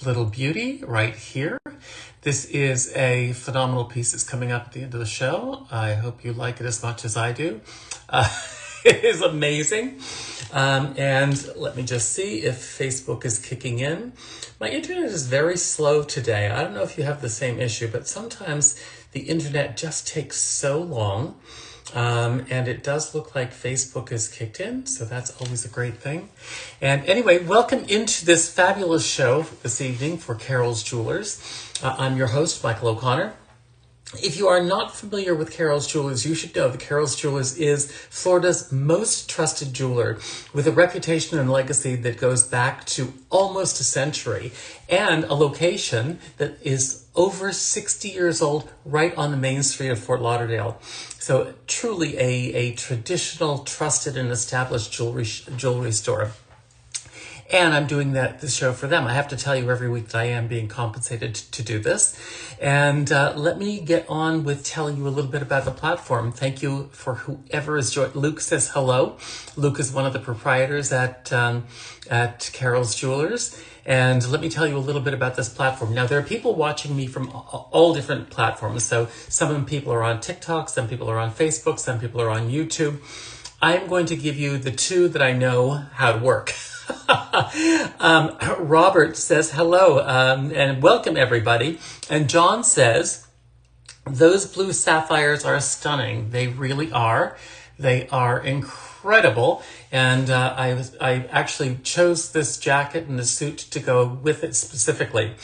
little beauty right here. This is a phenomenal piece that's coming up at the end of the show. I hope you like it as much as I do. It is amazing. And let me just see if Facebook is kicking in. My internet is very slow today. I don't know if you have the same issue, but sometimes the internet just takes so long. And it does look like Facebook is kicked in, so that's always a great thing. And anyway, welcome into this fabulous show this evening for Carroll's Jewelers. I'm your host, Michael O'Connor. If you are not familiar with Carroll's Jewelers, you should know that Carroll's Jewelers is Florida's most trusted jeweler with a reputation and legacy that goes back to almost a century and a location that is over 60 years old right on the main street of Fort Lauderdale. So truly a traditional, trusted, and established jewelry store. And I'm doing this show for them. I have to tell you every week that I am being compensated to do this. And let me get on with telling you a little bit about the platform. Thank you for whoever is joined. Luke says hello. Luke is one of the proprietors at Carroll's Jewelers. And let me tell you a little bit about this platform. Now, there are people watching me from all different platforms. So some of them people are on TikTok, some people are on Facebook, some people are on YouTube. I'm going to give you the two that I know how to work. Robert says hello and welcome everybody. And John says, those blue sapphires are stunning. They really are. They are incredible. And I actually chose this jacket and the suit to go with it specifically.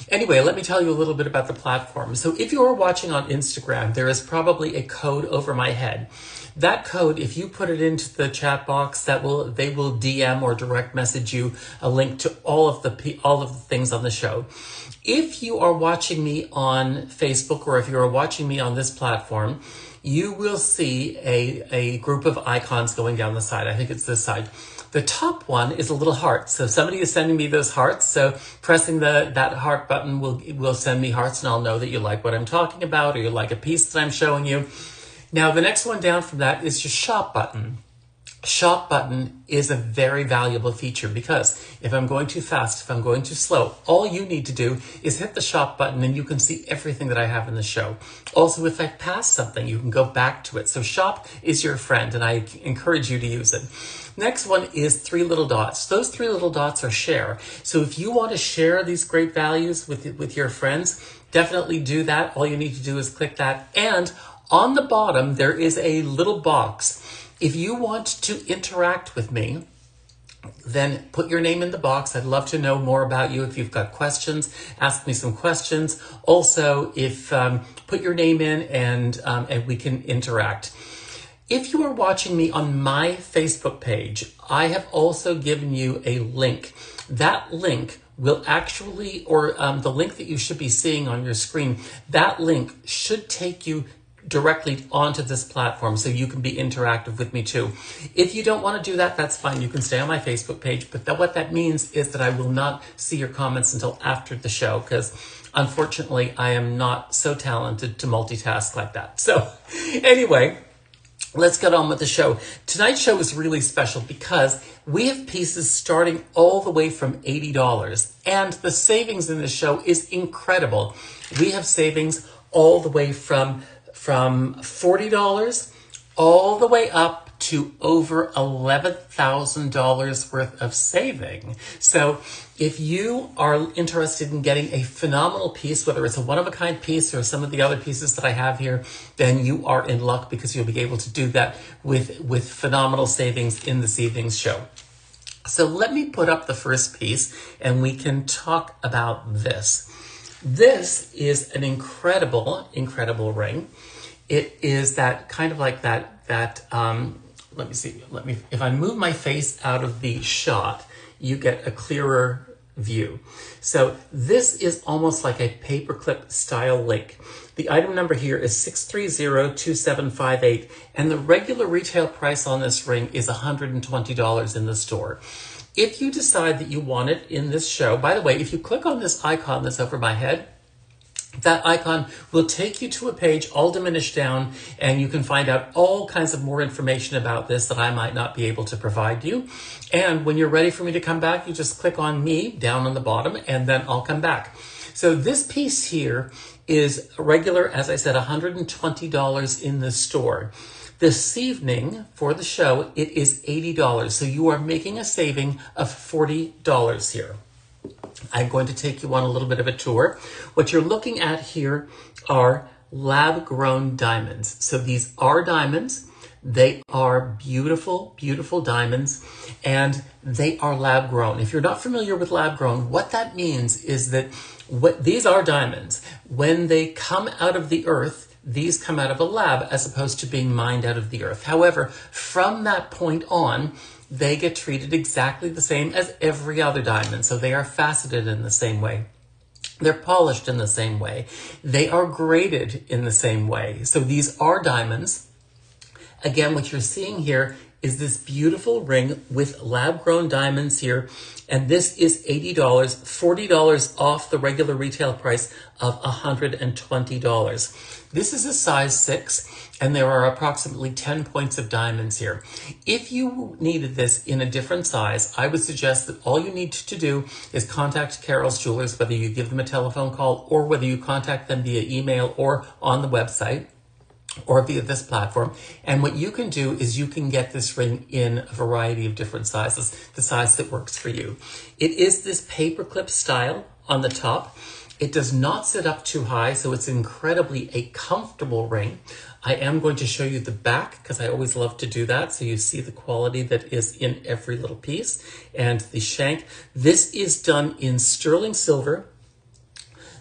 Anyway, let me tell you a little bit about the platform. So if you are watching on Instagram, there is probably a code over my head. That code, if you put it into the chat box, they will DM or direct message you a link to all of the things on the show. If you are watching me on Facebook or if you are watching me on this platform, you will see a group of icons going down the side. I think it's this side. The top one is a little heart. So somebody is sending me those hearts. So pressing that heart button will send me hearts, and I'll know that you like what I'm talking about or you like a piece that I'm showing you. Now, the next one down from that is your shop button. Shop button is a very valuable feature because if I'm going too fast, if I'm going too slow, all you need to do is hit the shop button and you can see everything that I have in the show. Also, if I pass something, you can go back to it. So shop is your friend and I encourage you to use it. Next one is three little dots. Those three little dots are share. So if you want to share these great values with your friends, definitely do that. All you need to do is click that. And on the bottom, there is a little box. If you want to interact with me, then put your name in the box. I'd love to know more about you. If you've got questions, ask me some questions. Also, if put your name in and we can interact. If you are watching me on my Facebook page, I have also given you a link. That link will actually, or the link that you should be seeing on your screen, that link should take you directly onto this platform so you can be interactive with me too. If you don't want to do that, that's fine. You can stay on my Facebook page, but what that means is that I will not see your comments until after the show because unfortunately I am not so talented to multitask like that. So anyway, let's get on with the show. Tonight's show is really special because we have pieces starting all the way from $80 and the savings in this show is incredible. We have savings all the way from $40 all the way up to over $11,000 worth of saving. So if you are interested in getting a phenomenal piece, whether it's a one-of-a-kind piece or some of the other pieces that I have here, then you are in luck because you'll be able to do that with phenomenal savings in this evening's show. So let me put up the first piece and we can talk about this. This is an incredible, incredible ring. It is that kind of like that, let me see, if I move my face out of the shot, you get a clearer view. So this is almost like a paperclip style link. The item number here is 6302758, and the regular retail price on this ring is $120 in the store. If you decide that you want it in this show, by the way, if you click on this icon that's over my head, That icon will take you to a page all diminished down, and you can find out all kinds of more information about this that I might not be able to provide you. And when you're ready for me to come back, you just click on me down on the bottom, and then I'll come back. So this piece here is regular, as I said, $120 in the store. This evening for the show, it is $80. So you are making a saving of $40 here. I'm going to take you on a little bit of a tour. What you're looking at here are lab-grown diamonds. So these are diamonds. They are beautiful, beautiful diamonds, and they are lab-grown. If you're not familiar with lab-grown, what that means is that these are diamonds. When they come out of the earth, these come out of a lab as opposed to being mined out of the earth. However, from that point on, they get treated exactly the same as every other diamond. So they are faceted in the same way. They're polished in the same way. They are graded in the same way. So these are diamonds. Again, what you're seeing here is this beautiful ring with lab-grown diamonds here. And this is $80, $40 off the regular retail price of $120. This is a size 6, and there are approximately 10 points of diamonds here. If you needed this in a different size, I would suggest that all you need to do is contact Carroll's Jewelers, whether you give them a telephone call or whether you contact them via email or on the website or via this platform. And what you can do is you can get this ring in a variety of different sizes, the size that works for you. It is this paperclip style on the top. It does not sit up too high, so it's incredibly a comfortable ring. I am going to show you the back because I always love to do that, so you see the quality that is in every little piece. And the shank, this is done in sterling silver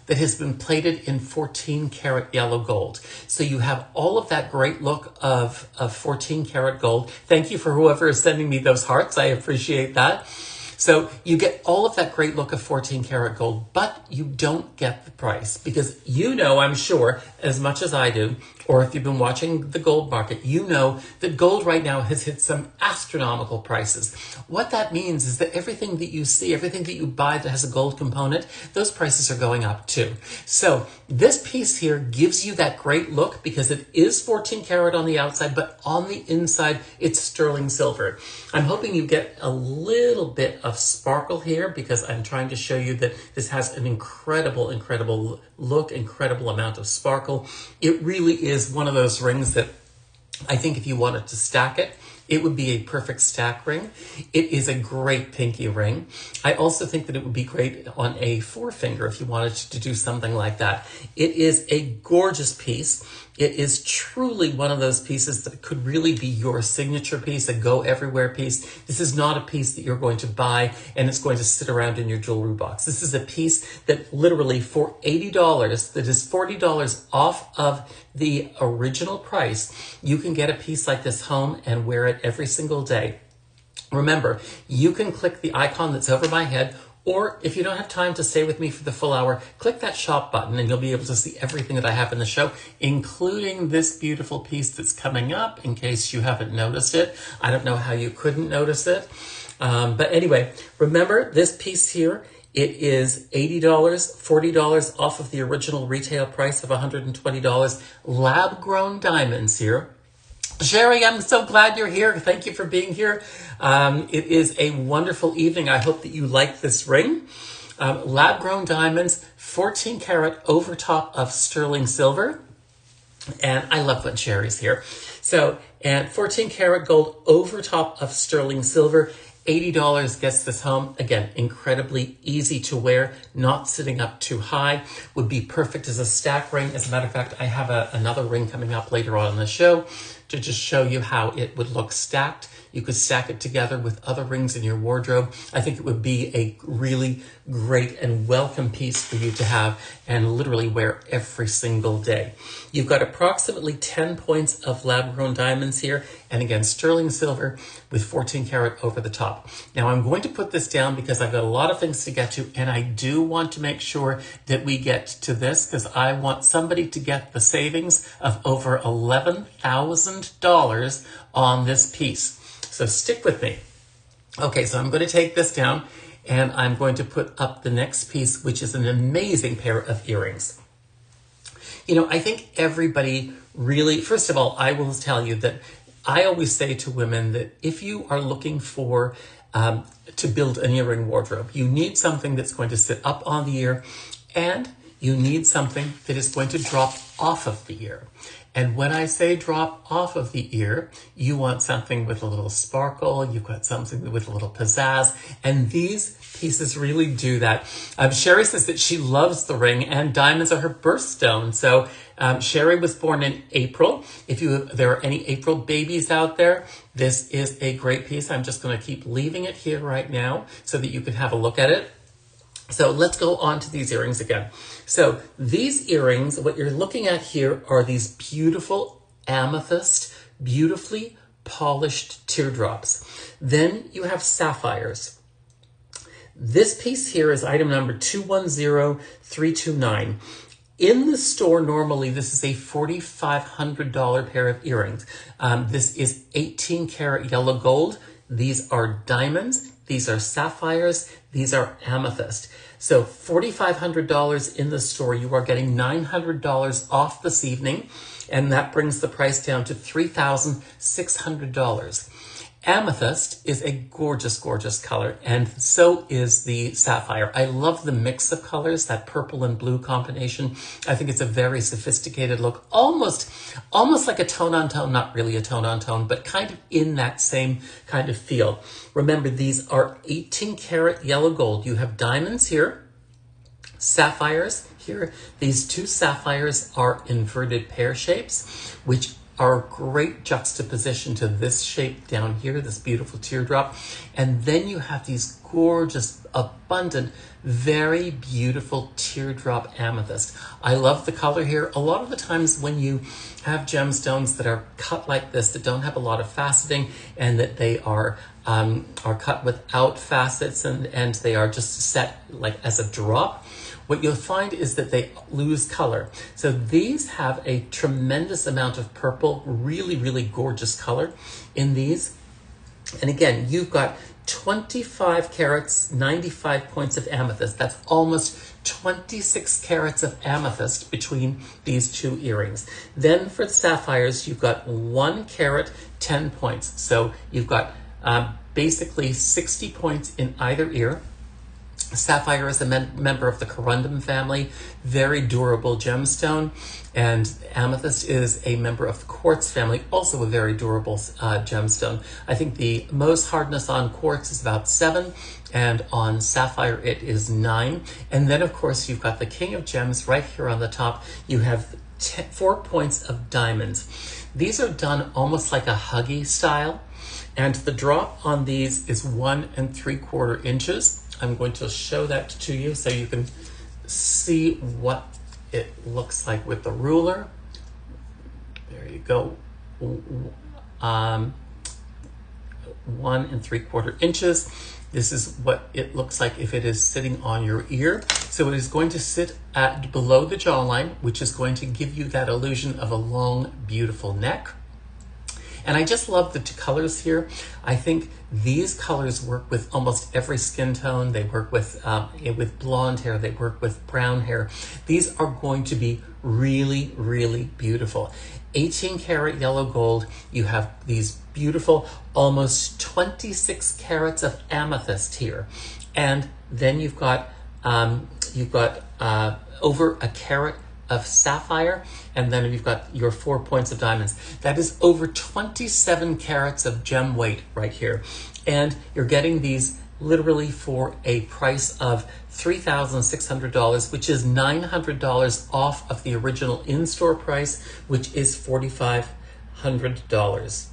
that has been plated in 14 karat yellow gold. So you have all of that great look of 14 karat gold. Thank you for whoever is sending me those hearts. I appreciate that. So you get all of that great look of 14 karat gold, but you don't get the price because you know, I'm sure, as much as I do, or if you've been watching the gold market, you know that gold right now has hit some astronomical prices. What that means is that everything that you see, everything that you buy that has a gold component, those prices are going up too. So this piece here gives you that great look because it is 14 karat on the outside, but on the inside, it's sterling silver. I'm hoping you get a little bit of sparkle here because I'm trying to show you that this has an incredible, incredible look, incredible amount of sparkle. It really is one of those rings that I think if you wanted to stack it, it would be a perfect stack ring. It is a great pinky ring. I also think that it would be great on a forefinger if you wanted to do something like that. It is a gorgeous piece. It is truly one of those pieces that could really be your signature piece, a go everywhere piece. This is not a piece that you're going to buy and it's going to sit around in your jewelry box. This is a piece that literally for $80, that is $40 off of the original price, you can get a piece like this home and wear it every single day. Remember, you can click the icon that's over my head, or if you don't have time to stay with me for the full hour, click that shop button and you'll be able to see everything that I have in the show, including this beautiful piece that's coming up in case you haven't noticed it. I don't know how you couldn't notice it. But anyway, remember this piece here, it is $80, $40 off of the original retail price of $120. Lab-grown diamonds here. Sherry, I'm so glad you're here. Thank you for being here. It is a wonderful evening. I hope that you like this ring. Lab-grown diamonds, 14 karat over top of sterling silver. And I love when Sherry's here. So, and 14 karat gold over top of sterling silver. $80 gets this home. Again, incredibly easy to wear, not sitting up too high, would be perfect as a stack ring. As a matter of fact, I have another ring coming up later on in the show to just show you how it would look stacked. You could stack it together with other rings in your wardrobe. I think it would be a really great and welcome piece for you to have and literally wear every single day. You've got approximately 10 points of lab-grown diamonds here, and again, sterling silver with 14 karat over the top. Now I'm going to put this down because I've got a lot of things to get to, and I do want to make sure that we get to this because I want somebody to get the savings of over $11,000 on this piece. So stick with me. Okay, so I'm going to take this down and I'm going to put up the next piece, which is an amazing pair of earrings. I think everybody really, first of all, I will tell you that I always say to women that if you are looking for to build an earring wardrobe, you need something that's going to sit up on the ear, and you need something that is going to drop off of the ear. And when I say drop off of the ear, you want something with a little sparkle, you've got something with a little pizzazz, and these pieces really do that. Sherry says that she loves the ring and diamonds are her birthstone. So Sherry was born in April. If there are any April babies out there, this is a great piece. I'm just going to keep leaving it here right now so that you can have a look at it. So let's go on to these earrings again. So these earrings, what you're looking at here are these beautiful amethyst, beautifully polished teardrops. Then you have sapphires. This piece here is item number 210329. In the store, normally, this is a $4,500 pair of earrings. This is 18 karat yellow gold. These are diamonds. These are sapphires. These are amethyst. So $4,500 in the store. You are getting $900 off this evening, and that brings the price down to $3,600. Amethyst is a gorgeous, gorgeous color, and so is the sapphire. I love the mix of colors, that purple and blue combination. I think it's a very sophisticated look, almost like a tone-on-tone, not really a tone-on-tone, but kind of in that same kind of feel. Remember, these are 18 karat yellow gold. You have diamonds here, sapphires here. These two sapphires are inverted pear shapes, which are a great juxtaposition to this shape down here, this beautiful teardrop. And then you have these gorgeous, abundant, very beautiful teardrop amethyst. I love the color here. A lot of the times when you have gemstones that are cut like this, that don't have a lot of faceting, and that they are cut without facets, and they are just set like as a drop, what you'll find is that they lose color. So these have a tremendous amount of purple, really, really gorgeous color in these. And again, you've got 25 carats, 95 points of amethyst. That's almost 26 carats of amethyst between these two earrings. Then for the sapphires, you've got 1 carat, 10 points. So you've got basically 60 points in either ear. Sapphire is a member of the corundum family, very durable gemstone, and amethyst is a member of the quartz family, also a very durable gemstone. I think the most hardness on quartz is about 7, and on sapphire it is 9. And then of course you've got the king of gems right here on the top. You have 4 points of diamonds. These are done almost like a huggy style, and the drop on these is 1 3/4 inches. I'm going to show that to you so you can see what it looks like with the ruler. There you go. 1 3/4 inches. This is what it looks like if it is sitting on your ear. So it is going to sit at below the jawline, which is going to give you that illusion of a long, beautiful neck. And I just love the two colors here. I think these colors work with almost every skin tone. They work with blonde hair. They work with brown hair. These are going to be really, really beautiful. 18 karat yellow gold. You have these beautiful, almost 26 carats of amethyst here. And then you've got over a carat of sapphire, and then you've got your 4 points of diamonds. That is over 27 carats of gem weight right here. And you're getting these literally for a price of $3,600, which is $900 off of the original in-store price, which is $4,500.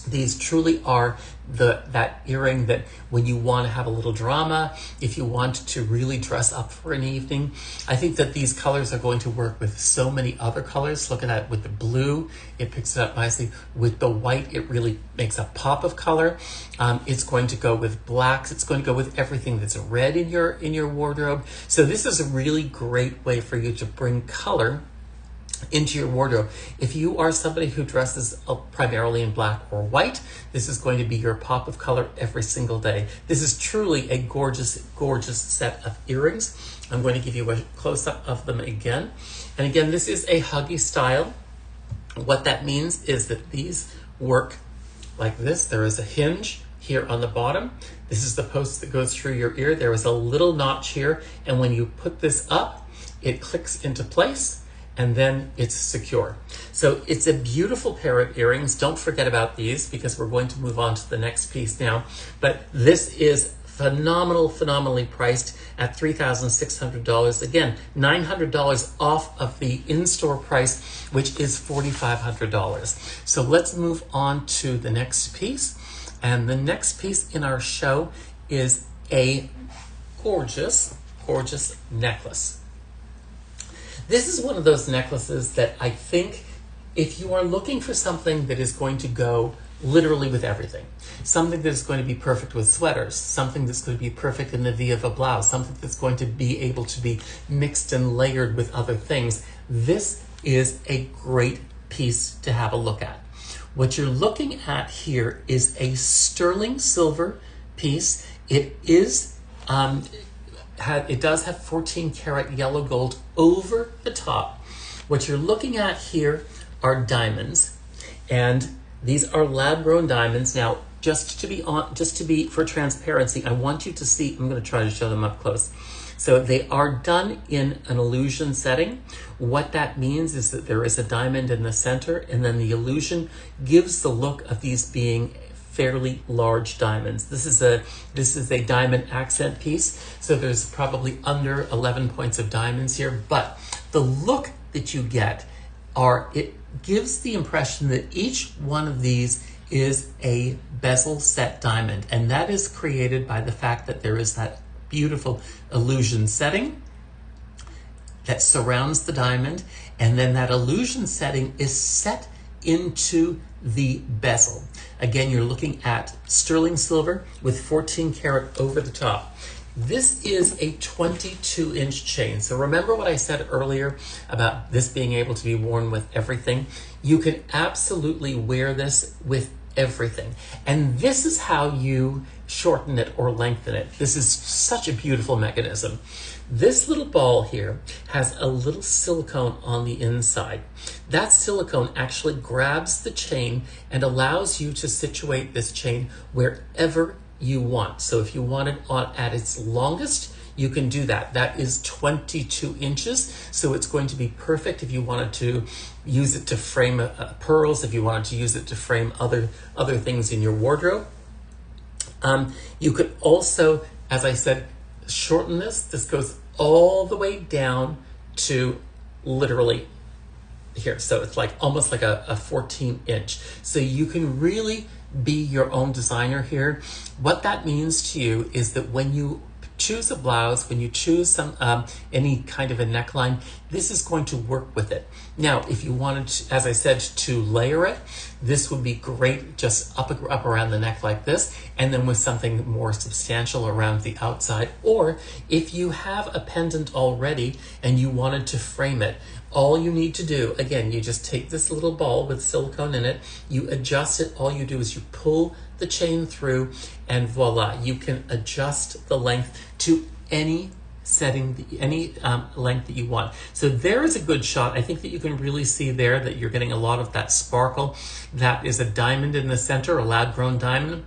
These truly are that earring that when you want to have a little drama, if you want to really dress up for an evening, I think that these colors are going to work with so many other colors. Look at that with the blue, it picks it up nicely. With the white, it really makes a pop of color. It's going to go with blacks. It's going to go with everything that's red in your wardrobe. So this is a really great way for you to bring color into your wardrobe. If you are somebody who dresses primarily in black or white, this is going to be your pop of color every single day. This is truly a gorgeous, gorgeous set of earrings. I'm going to give you a close-up of them again. And again, this is a huggy style. What that means is that these work like this. There is a hinge here on the bottom. This is the post that goes through your ear. There is a little notch here, and when you put this up, it clicks into place, and then it's secure. So it's a beautiful pair of earrings. Don't forget about these because we're going to move on to the next piece now. But this is phenomenally priced at $3,600. Again, $900 off of the in-store price, which is $4,500. So let's move on to the next piece. And the next piece in our show is a gorgeous, gorgeous necklace. This is one of those necklaces that I think if you are looking for something that is going to go literally with everything, something that's going to be perfect with sweaters, something that's going to be perfect in the V of a blouse, something that's going to be able to be mixed and layered with other things, this is a great piece to have a look at. What you're looking at here is a sterling silver piece. It does have 14 karat yellow gold over the top. What you're looking at here are diamonds, and these are lab-grown diamonds. Now, just to be for transparency, I want you to see. I'm going to try to show them up close. So they are done in an illusion setting. What that means is that there is a diamond in the center, and then the illusion gives the look of these being fairly large diamonds. This is a diamond accent piece, so there's probably under 11 points of diamonds here, but the look that you get it gives the impression that each one of these is a bezel set diamond, and that is created by the fact that there is that beautiful illusion setting that surrounds the diamond, and then that illusion setting is set into the bezel. Again, you're looking at sterling silver with 14 karat over the top. This is a 22-inch chain. So remember what I said earlier about this being able to be worn with everything? You can absolutely wear this with everything. And this is how you shorten it or lengthen it. This is such a beautiful mechanism. This little ball here has a little silicone on the inside. That silicone actually grabs the chain and allows you to situate this chain wherever you want. So if you want it at its longest, you can do that. That is 22 inches, so it's going to be perfect if you wanted to use it to frame pearls, if you wanted to use it to frame other things in your wardrobe. You could also, as I said, shorten this. This goes all the way down to literally here. So it's like almost like a 14-inch. So you can really be your own designer here. What that means to you is that when you choose a blouse, when you choose any kind of a neckline, this is going to work with it. Now, if you wanted to, as I said, to layer it, this would be great just up around the neck like this, and then with something more substantial around the outside. Or if you have a pendant already and you wanted to frame it, all you need to do, again, you just take this little ball with silicone in it, you adjust it, all you do is you pull the chain through, and voila, you can adjust the length to any setting, any length that you want. So there is a good shot. I think that you can really see there that you're getting a lot of that sparkle. That is a diamond in the center, a lab-grown diamond,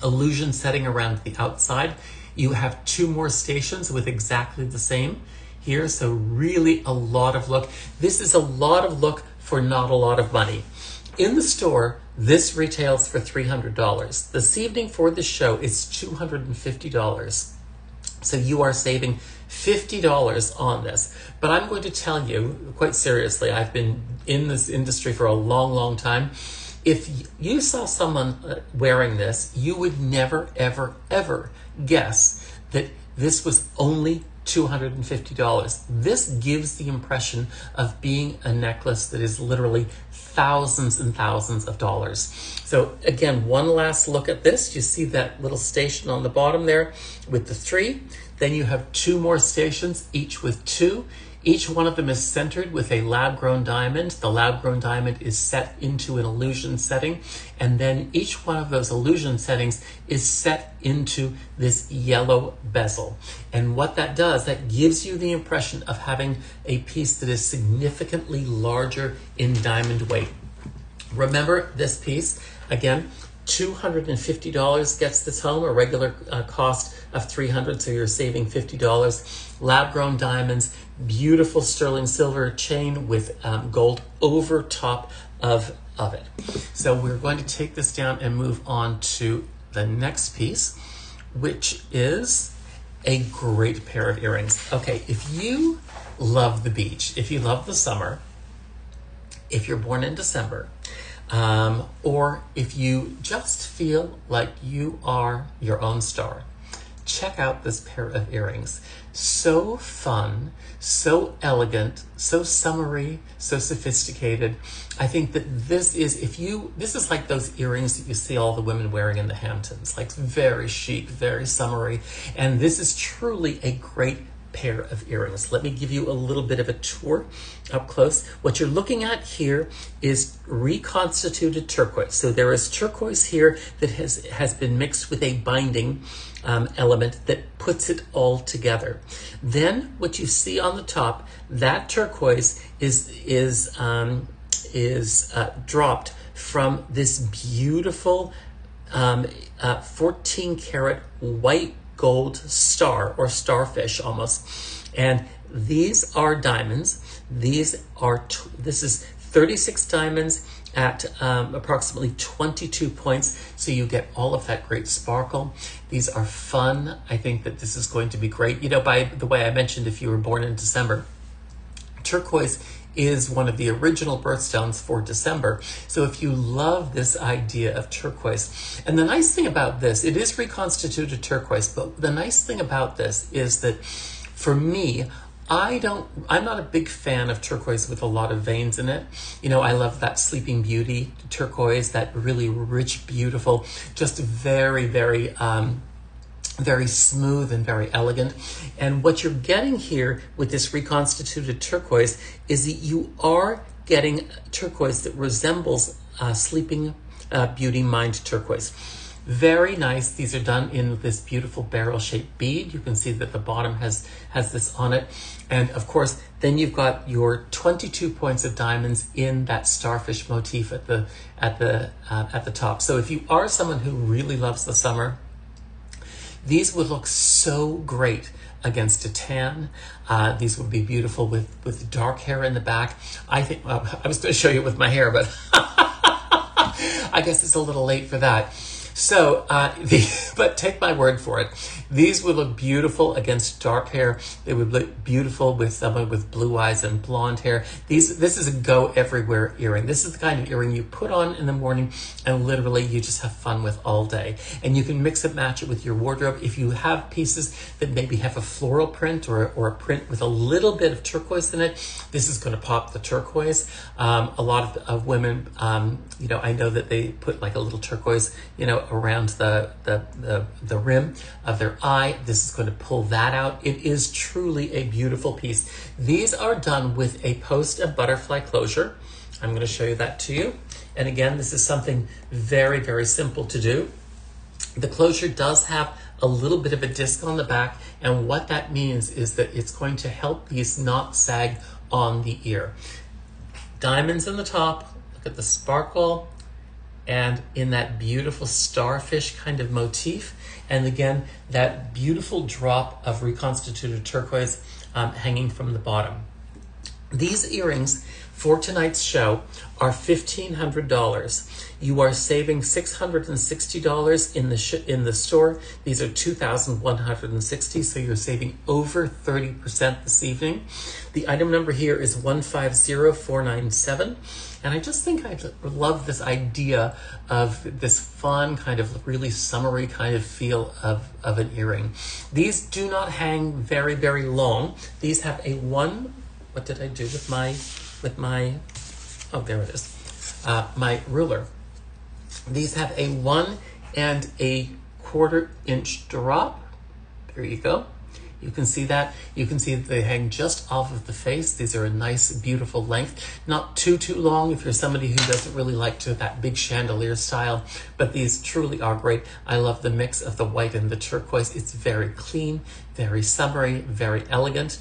illusion setting around the outside. You have two more stations with exactly the same here, so really a lot of look. This is a lot of look for not a lot of money. In the store, this retails for $300. This evening for this show, it's $250. So you are saving $50 on this. But I'm going to tell you, quite seriously, I've been in this industry for a long, long time. If you saw someone wearing this, you would never, ever, ever guess that this was only $250. This gives the impression of being a necklace that is literally thousands and thousands of dollars. So again, one last look at this. You see that little station on the bottom there with the 3. Then you have 2 more stations, each with 2. Each one of them is centered with a lab-grown diamond. The lab-grown diamond is set into an illusion setting, and then each one of those illusion settings is set into this yellow bezel. And what that does, that gives you the impression of having a piece that is significantly larger in diamond weight. Remember this piece, again, $250 gets this home, a regular cost of $300, so you're saving $50. Lab-grown diamonds, beautiful sterling silver chain with gold over top of it. So we're going to take this down and move on to the next piece, which is a great pair of earrings. Okay, if you love the beach, if you love the summer, if you're born in December, or if you just feel like you are your own star, check out this pair of earrings. So fun, so elegant, so summery, so sophisticated. I think that this is, this is like those earrings that you see all the women wearing in the Hamptons, like very chic, very summery. And this is truly a great pair of earrings. Let me give you a little bit of a tour up close. What you're looking at here is reconstituted turquoise. So there is turquoise here that has been mixed with a binding element that puts it all together. Then what you see on the top, that turquoise is dropped from this beautiful 14 karat white gold star, or starfish almost. And these are diamonds. This is 36 diamonds at approximately 22 points. So you get all of that great sparkle. These are fun. I think that this is going to be great. You know, by the way, I mentioned if you were born in December, turquoise is one of the original birthstones for December. So if you love this idea of turquoise, and the nice thing about this, it is reconstituted turquoise, but the nice thing about this is that for me, I'm not a big fan of turquoise with a lot of veins in it. You know, I love that Sleeping Beauty turquoise, that really rich, beautiful, just very, very, very smooth and very elegant. And what you're getting here with this reconstituted turquoise is that you are getting turquoise that resembles Sleeping Beauty Mind turquoise. Very nice. These are done in this beautiful barrel-shaped bead. You can see that the bottom has this on it. And of course, then you've got your 22 points of diamonds in that starfish motif at the top. So if you are someone who really loves the summer, these would look so great against a tan. These would be beautiful with dark hair in the back. I think, well, I was going to show you with my hair, but I guess it's a little late for that. So, but take my word for it. These would look beautiful against dark hair. They would look beautiful with someone with blue eyes and blonde hair. This is a go everywhere earring. This is the kind of earring you put on in the morning and literally you just have fun with all day. And you can mix and match it with your wardrobe. If you have pieces that maybe have a floral print or a print with a little bit of turquoise in it, this is going to pop the turquoise. A lot of women, you know, I know that they put like a little turquoise, you know, around the rim of their eye. This is going to pull that out. It is truly a beautiful piece. These are done with a post of butterfly closure. I'm going to show you that to you. And again, this is something very, very simple to do. The closure does have a little bit of a disc on the back, and what that means is that it's going to help these not sag on the ear. Diamonds in the top, look at the sparkle, and in that beautiful starfish kind of motif. And again, that beautiful drop of reconstituted turquoise hanging from the bottom. These earrings for tonight's show are $1,500. You are saving $660 in the store. These are $2,160, so you're saving over 30% this evening. The item number here is 150497. And I just think I love this idea of this fun kind of really summery kind of feel of an earring. These do not hang very, very long. These have a what did I do with my, oh, there it is, my ruler. These have a 1 1/4 inch drop. There you go. You can see that. You can see that they hang just off of the face. These are a nice, beautiful length. Not too long if you're somebody who doesn't really like that big chandelier style, but these truly are great. I love the mix of the white and the turquoise. It's very clean, very summery, very elegant.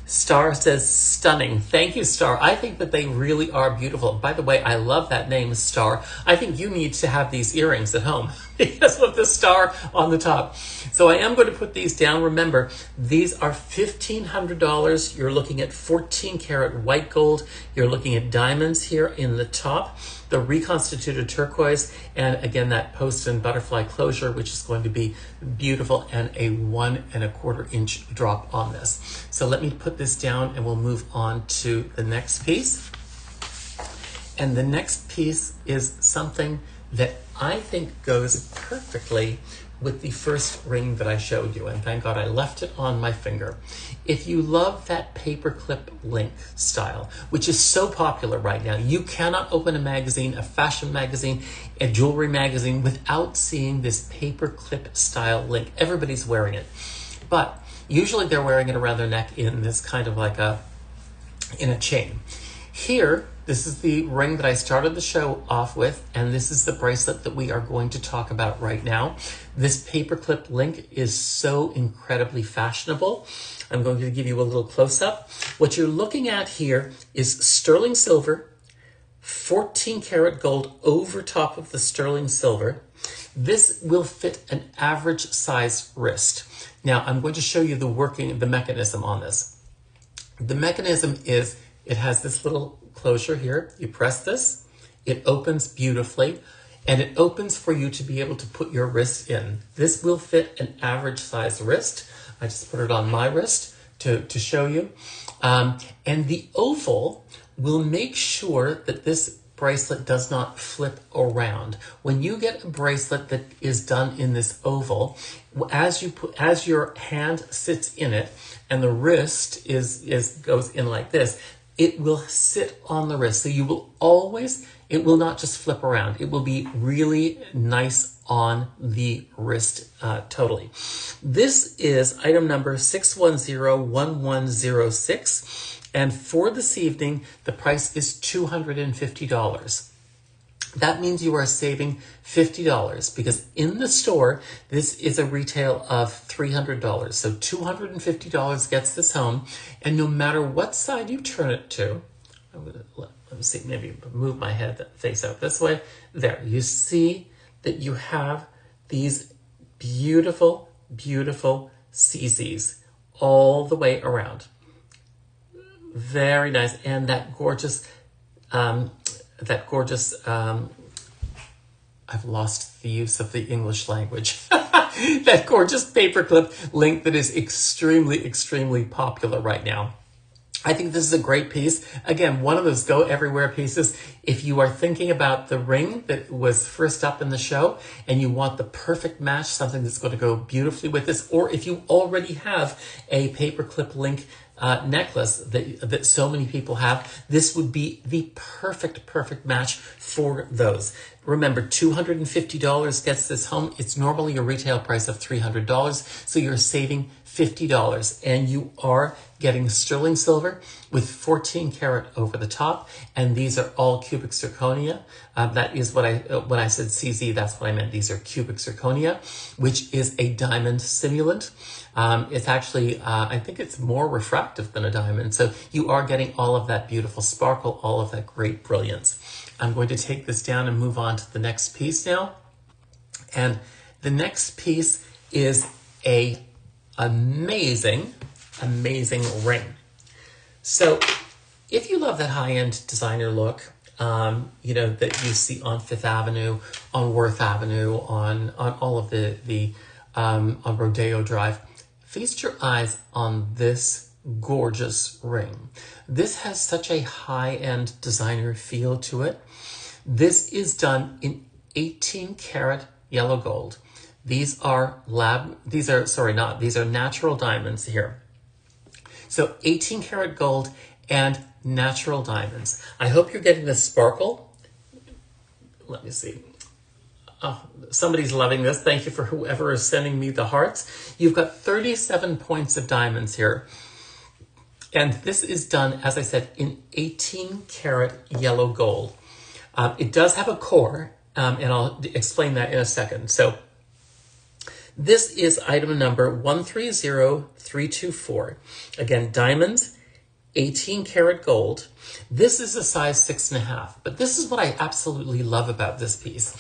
Star says stunning. Thank you, Star. I think that they really are beautiful. By the way, I love that name, Star. I think you need to have these earrings at home because of the star on the top. So I am going to put these down. Remember, these are $1,500. You're looking at 14 karat white gold. You're looking at diamonds here in the top, the reconstituted turquoise, and again, that post and butterfly closure, which is going to be beautiful, and a 1 1/4 inch drop on this. So let me put this down and we'll move on to the next piece. And the next piece is something that I think goes perfectly with the first ring that I showed you. And thank God I left it on my finger. If you love that paperclip link style, which is so popular right now, you cannot open a magazine, a fashion magazine, a jewelry magazine without seeing this paperclip style link. Everybody's wearing it. But usually they're wearing it around their neck in this kind of like in a chain. Here, this is the ring that I started the show off with, and this is the bracelet that we are going to talk about right now. This paperclip link is so incredibly fashionable. I'm going to give you a little close-up. What you're looking at here is sterling silver, 14 karat gold over top of the sterling silver. This will fit an average size wrist. Now, I'm going to show you the mechanism on this. The mechanism is, it has this little closure here. You press this, it opens beautifully, and it opens for you to be able to put your wrist in. This will fit an average size wrist. I just put it on my wrist to show you. And the oval will make sure that this bracelet does not flip around. When you get a bracelet that is done in this oval, as your hand sits in it and the wrist goes in like this, it will sit on the wrist. So it will not just flip around. It will be really nice on the wrist totally. This is item number 6101106. And for this evening, the price is $250. That means you are saving $50 because in the store, this is a retail of $300. So $250 gets this home. And no matter what side you turn it to, let me see, maybe move my head face out this way. There, you see that you have these beautiful, beautiful CZs all the way around. Very nice. And that gorgeous, I've lost the use of the English language. That gorgeous paperclip link that is extremely, extremely popular right now. I think this is a great piece. Again, one of those go everywhere pieces. If you are thinking about the ring that was first up in the show and you want the perfect match, something that's going to go beautifully with this, or if you already have a paperclip link necklace that so many people have, this would be the perfect match for those. Remember, $250 gets this home. It's normally a retail price of $300, so you're saving $50, and you are getting sterling silver with 14 karat over the top, and these are all cubic zirconia. That is what when I said CZ, that's what I meant. These are cubic zirconia, which is a diamond simulant. It's actually, I think it's more refractive than a diamond, so you are getting all of that beautiful sparkle, all of that great brilliance. I'm going to take this down and move on to the next piece now. And the next piece is a amazing ring. So if you love that high-end designer look, that you see on Fifth Avenue, on Worth Avenue, on all of on Rodeo Drive, feast your eyes on this gorgeous ring. This has such a high-end designer feel to it. This is done in 18 karat yellow gold. These are natural diamonds here. So 18 karat gold and natural diamonds. I hope you're getting the sparkle. Let me see. Oh, somebody's loving this. Thank you for whoever is sending me the hearts. You've got 37 points of diamonds here. And this is done, as I said, in 18 karat yellow gold. It does have a core, and I'll explain that in a second. So this is item number 130324. Again, diamonds, 18 karat gold. This is a size 6.5, but this is what I absolutely love about this piece.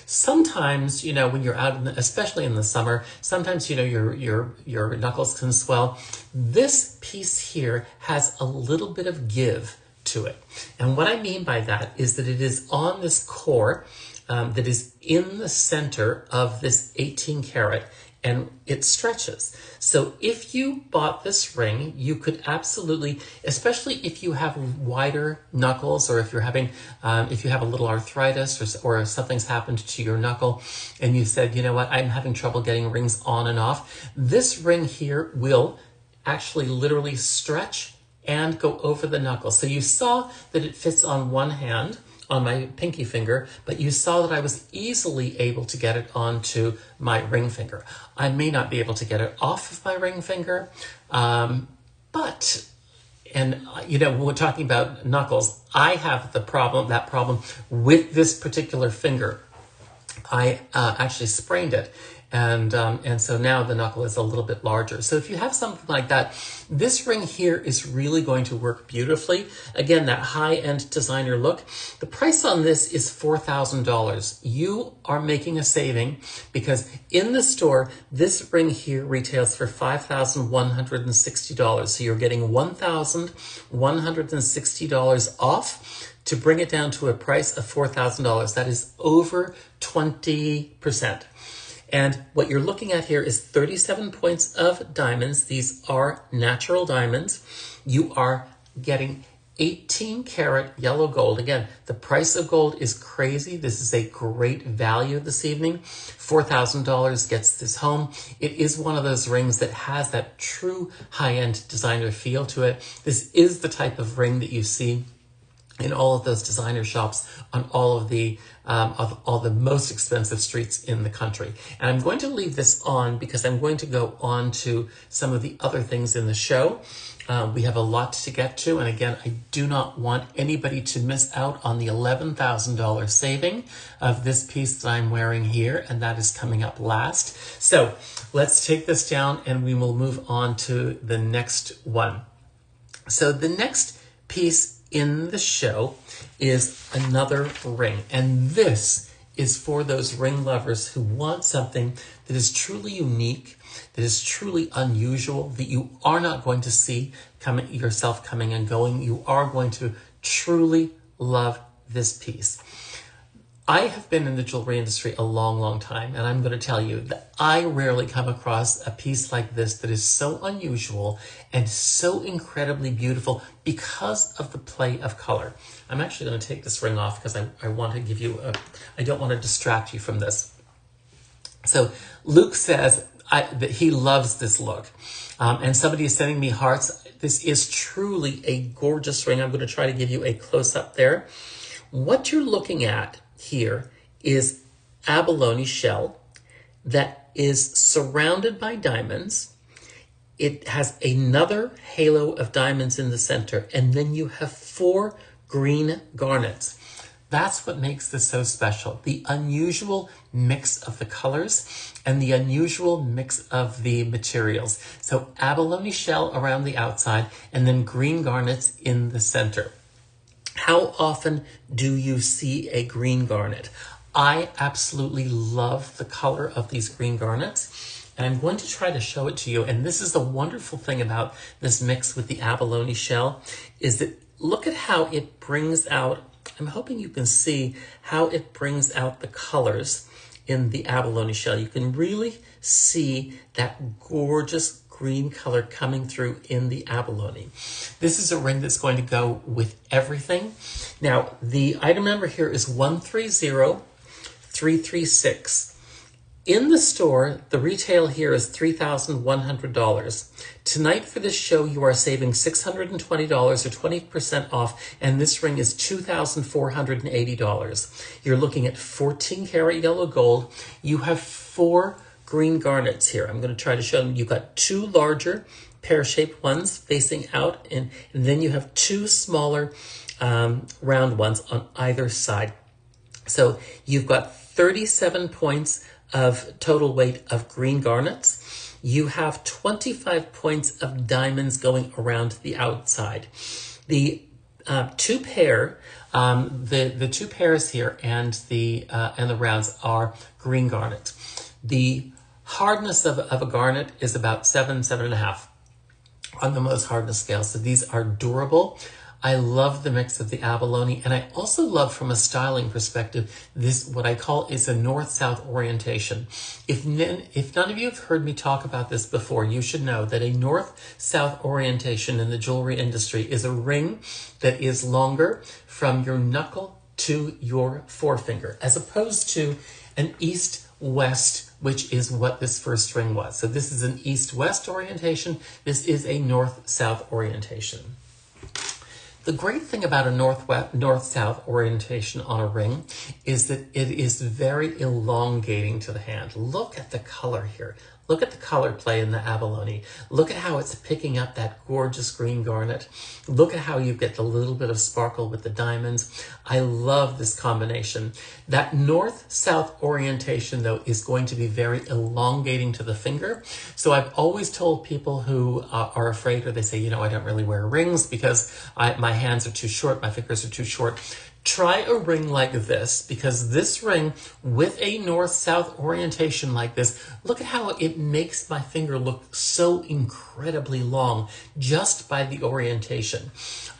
Sometimes, you know, when you're out, especially in the summer, sometimes, you know, your knuckles can swell. This piece here has a little bit of give to it. And what I mean by that is that it is on this core that is in the center of this 18 karat, and it stretches. So if you bought this ring, you could absolutely, especially if you have wider knuckles, or if you're having, if you have a little arthritis, or something's happened to your knuckle, and you said, you know what, I'm having trouble getting rings on and off, this ring here will actually literally stretch and go over the knuckle. So you saw that it fits on one hand, on my pinky finger, but you saw that I was easily able to get it onto my ring finger. I may not be able to get it off of my ring finger, but, and you know, when we're talking about knuckles, I have that problem with this particular finger. I actually sprained it. And so now the knuckle is a little bit larger. So if you have something like that, this ring here is really going to work beautifully. Again, that high-end designer look. The price on this is $4,000. You are making a saving because in the store, this ring here retails for $5,160. So you're getting $1,160 off to bring it down to a price of $4,000. That is over 20%. And what you're looking at here is 37 points of diamonds. These are natural diamonds. You are getting 18 karat yellow gold. Again, the price of gold is crazy. This is a great value this evening. $4,000 gets this home. It is one of those rings that has that true high-end designer feel to it. This is the type of ring that you see in all of those designer shops on all of the most expensive streets in the country. And I'm going to leave this on because I'm going to go on to some of the other things in the show. We have a lot to get to. And again, I do not want anybody to miss out on the $11,000 saving of this piece that I'm wearing here. And that is coming up last. So let's take this down and we will move on to the next one. So the next piece in the show is another ring. And this is for those ring lovers who want something that is truly unique, that is truly unusual, that you are not going to see yourself coming and going. You are going to truly love this piece. I have been in the jewelry industry a long, long time, and I'm going to tell you that I rarely come across a piece like this that is so unusual and so incredibly beautiful because of the play of color. I'm actually going to take this ring off because I want to give you I don't want to distract you from this. So Luke says that he loves this look, and somebody is sending me hearts. This is truly a gorgeous ring. I'm going to try to give you a close-up there. What you're looking at here is abalone shell that is surrounded by diamonds. It has another halo of diamonds in the center, and then you have 4 green garnets. That's what makes this so special. The unusual mix of the colors and the unusual mix of the materials. So abalone shell around the outside and then green garnets in the center. How often do you see a green garnet? I absolutely love the color of these green garnets, and I'm going to try to show it to you. And this is the wonderful thing about this mix with the abalone shell, is that look at how it brings out, I'm hoping you can see how it brings out the colors in the abalone shell. You can really see that gorgeous green color coming through in the abalone. This is a ring that's going to go with everything. Now, the item number here is 130336. In the store, the retail here is $3,100. Tonight for this show, you are saving $620 or 20% off, and this ring is $2,480. You're looking at 14 karat yellow gold. You have 4 green garnets here. I'm going to try to show them. You've got 2 larger pear-shaped ones facing out, and then you have 2 smaller round ones on either side. So you've got 37 points of total weight of green garnets. You have 25 points of diamonds going around the outside. The the 2 pairs here and the rounds are green garnet. The hardness of a garnet is about 7.5 on the most hardness scale. So these are durable. I love the mix of the abalone, and I also love, from a styling perspective, this, what I call, is a north-south orientation. If none of you have heard me talk about this before, you should know that a north-south orientation in the jewelry industry is a ring that is longer from your knuckle to your forefinger, as opposed to an east-west, which is what this first ring was. So this is an east-west orientation. This is a north-south orientation. The great thing about a north-south orientation on a ring is that it is very elongating to the hand. Look at the color here. Look at the color play in the abalone. Look at how it's picking up that gorgeous green garnet. Look at how you get the little bit of sparkle with the diamonds. I love this combination. That north-south orientation, though, is going to be very elongating to the finger. So I've always told people who are afraid, or they say, you know, I don't really wear rings because my hands are too short, my fingers are too short. Try a ring like this, because this ring with a north-south orientation like this, look at how it makes my finger look so incredibly long just by the orientation.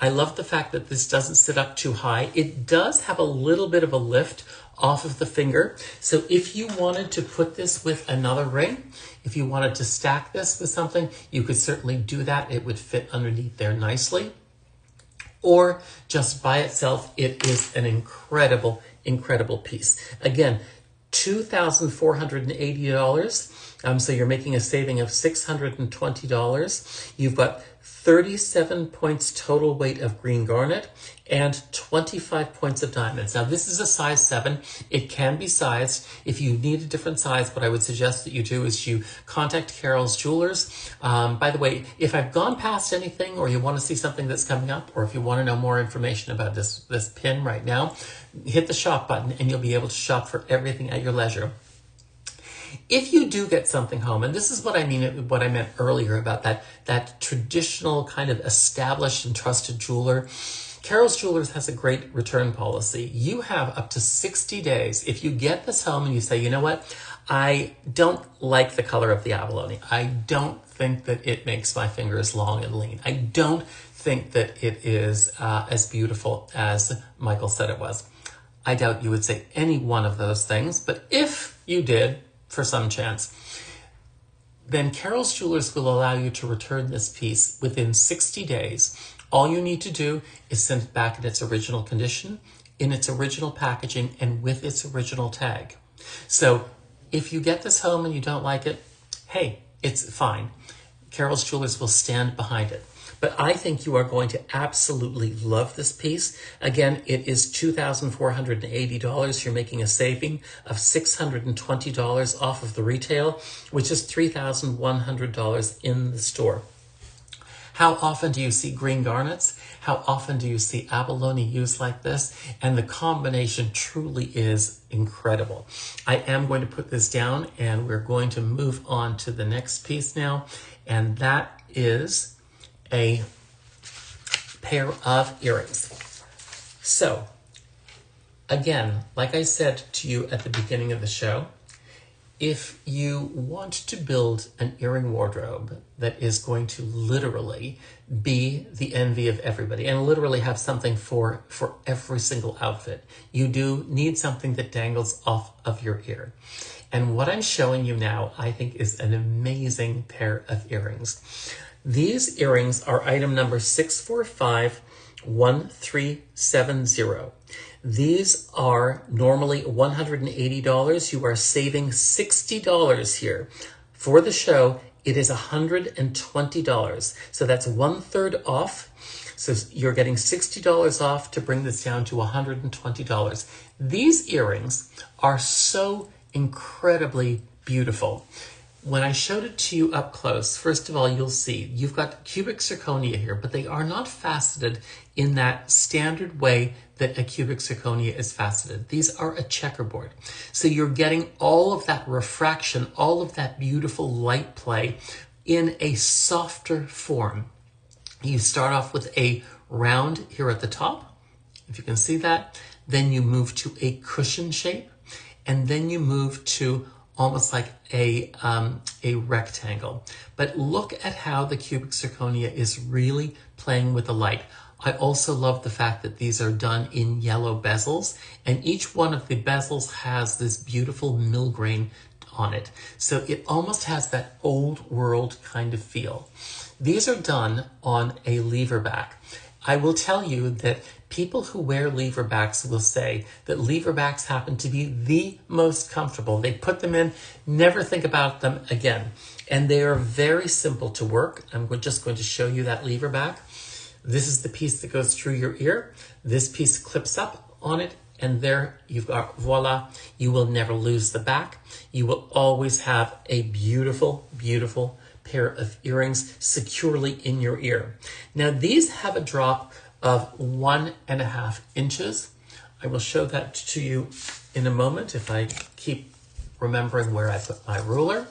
I love the fact that this doesn't sit up too high. It does have a little bit of a lift off of the finger. So if you wanted to put this with another ring, if you wanted to stack this with something, you could certainly do that. It would fit underneath there nicely. Or just by itself, it is an incredible, incredible piece. Again, $2,480. So you're making a saving of $620. You've got 37 points total weight of green garnet and 25 points of diamonds. Now, this is a size 7. It can be sized. If you need a different size, what I would suggest that you do is you contact Carroll's Jewelers. By the way, if I've gone past anything, or you want to see something that's coming up, or if you want to know more information about this pin right now, hit the shop button and you'll be able to shop for everything at your leisure. If you do get something home, and this is what I mean, what I meant earlier about that traditional kind of established and trusted jeweler, Carroll's Jewelers has a great return policy. You have up to 60 days. If you get this home and you say, you know what, I don't like the color of the abalone. I don't think that it makes my fingers long and lean. I don't think that it is as beautiful as Michael said it was. I doubt you would say any one of those things, but if you did, for some chance, then Carroll's Jewelers will allow you to return this piece within 60 days. All you need to do is send it back in its original condition, in its original packaging, and with its original tag. So if you get this home and you don't like it, hey, it's fine. Carroll's Jewelers will stand behind it. But I think you are going to absolutely love this piece. Again, it is $2,480. You're making a saving of $620 off of the retail, which is $3,100 in the store. How often do you see green garnets? How often do you see abalone used like this? And the combination truly is incredible. I am going to put this down, and we're going to move on to the next piece now, and that is a pair of earrings. So, again, like I said to you at the beginning of the show, if you want to build an earring wardrobe that is going to literally be the envy of everybody and literally have something for every single outfit, you do need something that dangles off of your ear. And what I'm showing you now, I think, is an amazing pair of earrings. These earrings are item number 6451370. These are normally $180. You are saving $60 here. For the show, it is $120. So that's 1/3 off. So you're getting $60 off to bring this down to $120. These earrings are so incredibly beautiful. When I showed it to you up close, first of all, you'll see you've got cubic zirconia here, but they are not faceted in that standard way that a cubic zirconia is faceted. These are a checkerboard. So you're getting all of that refraction, all of that beautiful light play in a softer form. You start off with a round here at the top, if you can see that. Then you move to a cushion shape, and then you move to almost like a rectangle. But look at how the cubic zirconia is really playing with the light. I also love the fact that these are done in yellow bezels, and each one of the bezels has this beautiful mill grain on it. So it almost has that old world kind of feel. These are done on a lever back. I will tell you that people who wear lever backs will say that lever backs happen to be the most comfortable. They put them in, never think about them again. And they are very simple to work. I'm just going to show you that lever back. This is the piece that goes through your ear. This piece clips up on it, and there you've got, voila, you will never lose the back. You will always have a beautiful, beautiful pair of earrings securely in your ear. Now these have a drop of 1.5 inches. I will show that to you in a moment if I keep remembering where I put my ruler.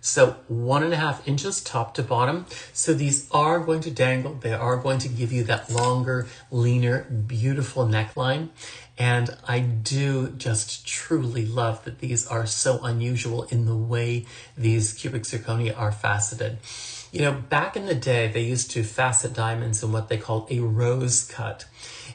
So 1.5 inches top to bottom. So these are going to dangle. They are going to give you that longer, leaner, beautiful neckline. And I do just truly love that these are so unusual in the way these cubic zirconia are faceted. You know, back in the day, they used to facet diamonds in what they called a rose cut.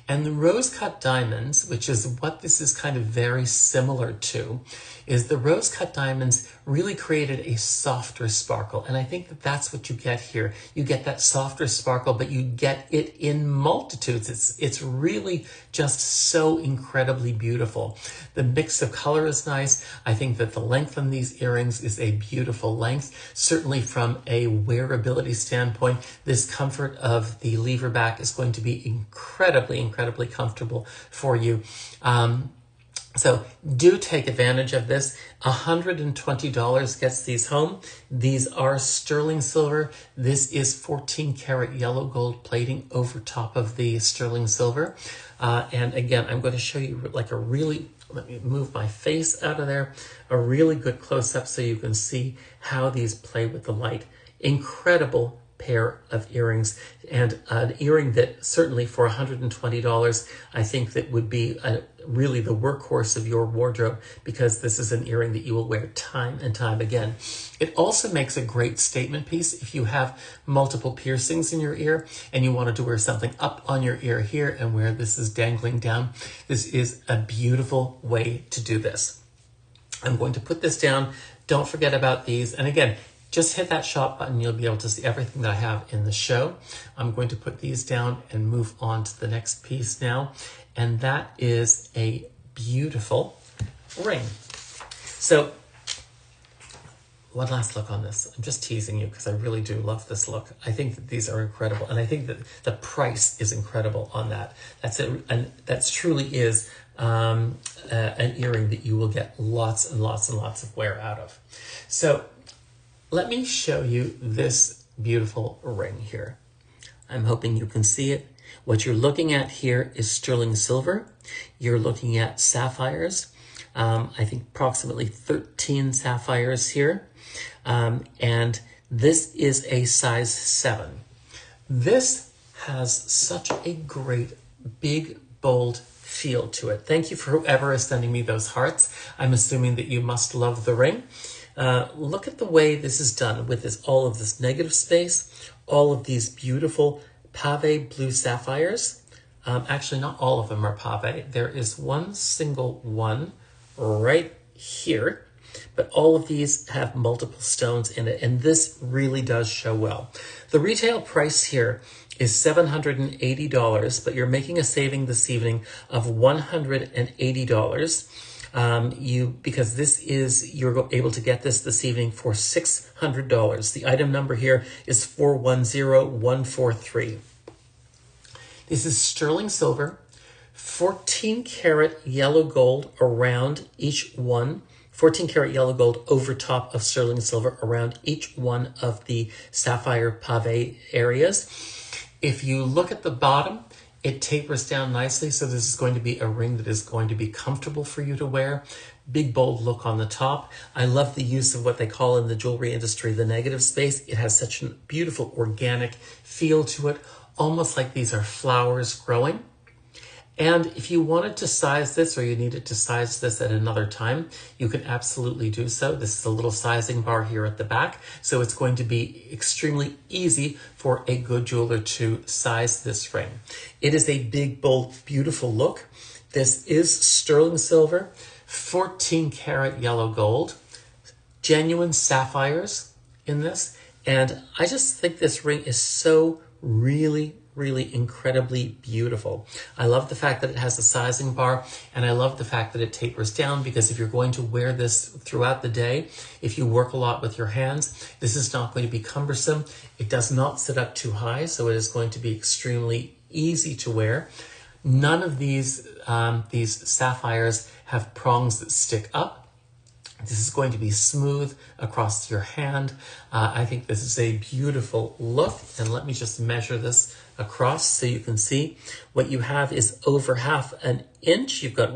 And the rose cut diamonds, which is what this is kind of very similar to, is the rose cut diamonds really created a softer sparkle. And I think that that's what you get here. You get that softer sparkle, but you get it in multitudes. It's really just so incredibly beautiful. The mix of color is nice. I think that the length on these earrings is a beautiful length. Certainly from a wearability standpoint, this comfort of the lever back is going to be incredibly comfortable for you. So do take advantage of this. $120 gets these home. These are sterling silver. This is 14 karat yellow gold plating over top of the sterling silver. And again, I'm going to show you like a really, let me move my face out of there, a really good close-up so you can see how these play with the light. Incredible pair of earrings, and an earring that certainly for $120 I think that would be really the workhorse of your wardrobe, because this is an earring that you will wear time and time again. It also makes a great statement piece if you have multiple piercings in your ear and you wanted to wear something up on your ear here and where this is dangling down. This is a beautiful way to do this. I'm going to put this down. Don't forget about these. And again, just hit that shop button. You'll be able to see everything that I have in the show. I'm going to put these down and move on to the next piece now. And that is a beautiful ring. So one last look on this. I'm just teasing you because I really do love this look. I think that these are incredible. And I think that the price is incredible on that. That's it. And that truly is an earring that you will get lots and lots and lots of wear out of. So let me show you this beautiful ring here. I'm hoping you can see it. What you're looking at here is sterling silver. You're looking at sapphires. I think approximately 13 sapphires here. And this is a size 7. This has such a great, big, bold feel to it. Thank you for whoever is sending me those hearts. I'm assuming that you must love the ring. Look at the way this is done with all of this negative space, all of these beautiful pave blue sapphires. Actually, not all of them are pave. There is one single one right here. but all of these have multiple stones in it, and this really does show well. The retail price here is $780, but you're making a saving this evening of $180. Because you're able to get this evening for $600. The item number here is 410143. This is sterling silver, 14 karat yellow gold around each one, 14 karat yellow gold over top of sterling silver around each one of the sapphire pave areas. If you look at the bottom, it tapers down nicely, so this is going to be a ring that is going to be comfortable for you to wear. Big, bold look on the top. I love the use of what they call in the jewelry industry the negative space. It has such a beautiful organic feel to it, almost like these are flowers growing. And if you wanted to size this, or you needed to size this at another time, you can absolutely do so. This is a little sizing bar here at the back, so it's going to be extremely easy for a good jeweler to size this ring. It is a big, bold, beautiful look. This is sterling silver, 14 karat yellow gold, genuine sapphires in this, and I just think this ring is so really incredibly beautiful. I love the fact that it has a sizing bar, and I love the fact that it tapers down, because if you're going to wear this throughout the day, if you work a lot with your hands, this is not going to be cumbersome. It does not sit up too high, so it is going to be extremely easy to wear. None of these sapphires have prongs that stick up. This is going to be smooth across your hand. I think this is a beautiful look. And let me just measure this across so you can see. What you have is over half an inch. You've got